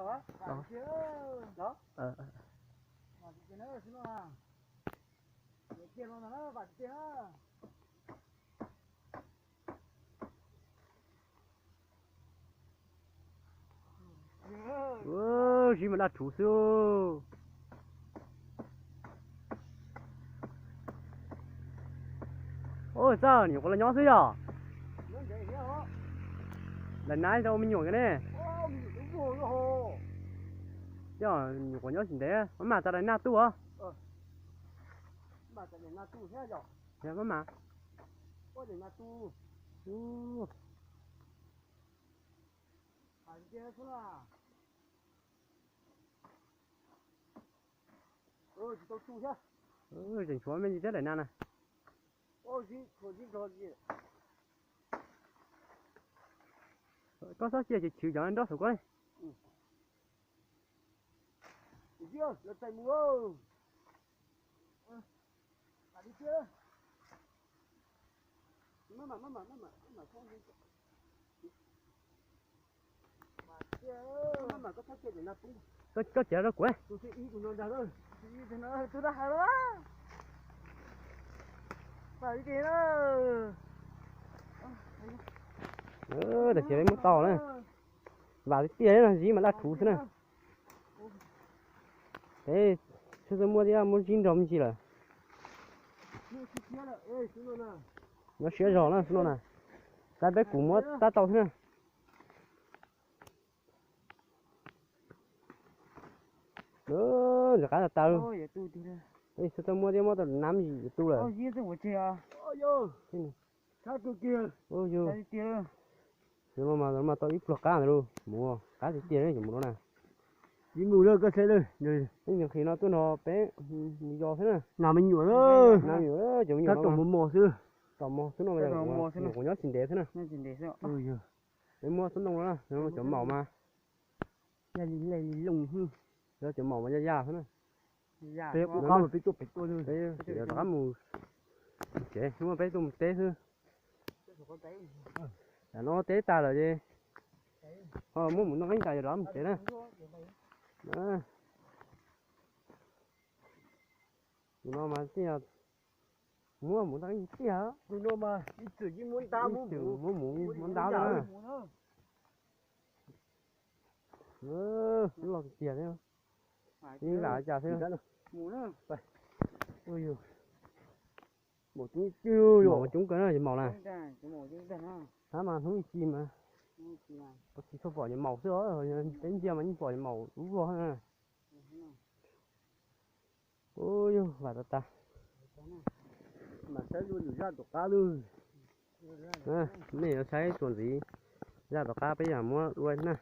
đó. Đó. Vào cái nó xin nó. Cái kia nó vào cái kia. gì mà là chủ siêu. Ôi sao nhiều con là nhỏ xíu à? Lần nãy đâu mình nhổ cái này. Giờ nhiều con nhỏ xinh thế, mà ta đánh na tu hả? Mà ta đánh na tu thế rồi. Dạ mà. Có đánh na tu. Anh kia xuống à? Chỉ tao tu thế. Chỉnh xuống bên gì thế này nè. Gì. Có sao chia chỉ chịu cho anh đó thôi coi. Chưa, lật tay mua. Đi chưa? Mama không đi. Mama có phát triển là cũng. Có chở đó quê. Tôi sẽ ý của nó ra rồi. Ý thì nó tôi đã hay đó. Phải đi kìa nó. Để chơi một to nữa. Vào cái tia đấy là gì mà là thủ thế này. Thế, sao mua đi mua chín rồng gì là? Nó sửa rồi nó xuống nè. Ta bé cũng mua ta tàu thế này. Đó, giờ cả là tàu. Ê, sao tao mua đi mua tao làm gì tu là? Gì thế của chị à? Sao tụi kia? Vô. Sao kia? Rồi mà tao ít lọc cá rồi, mua cá thì tiền đấy chỉ mua nó nè. Đi mua đâu có xe đâu. Rồi. Nhưng khi nó tôi nó bé do thế này. Nào mình nhủ đó. Nào nhiều đó, chịu nhiều nó. Các tổng mua xưa. Tổng mua xuống nó bây giờ của nhớ xin đẹp thế này. Nó xin đẹp sao? Để mua xuống đông đó, nó chấm màu mà. Này lùng hư. Nó chấm màu mà da thế này. Thế cũng có một cái chút luôn. Thế giờ nó mù. Chế, nhưng mà bé tôm té thôi. Nó té ta rồi gì? Muốn nó đánh ta rồi đó, chế đó. Đó. Nó mà tí là muốn đánh tí hả? Nó mà ít chữ chứ muốn tao muốn đáo nữa. Nó là tiền đấy không? Nhưng là chả thế đâu. Muốn nữa. Ôi giời. Một tí chưa rồi. Chúng cái này màu này. Hả mà không gì mà. Có chỉ số vỏ những màu sữa rồi đến giờ mà những vỏ những màu đúng rồi ha. Ôi giời, và ta. Mà sẽ luôn ra tộc cá luôn. Này nó thấy tuần gì ra tộc cá bây giờ mua đuôi nè.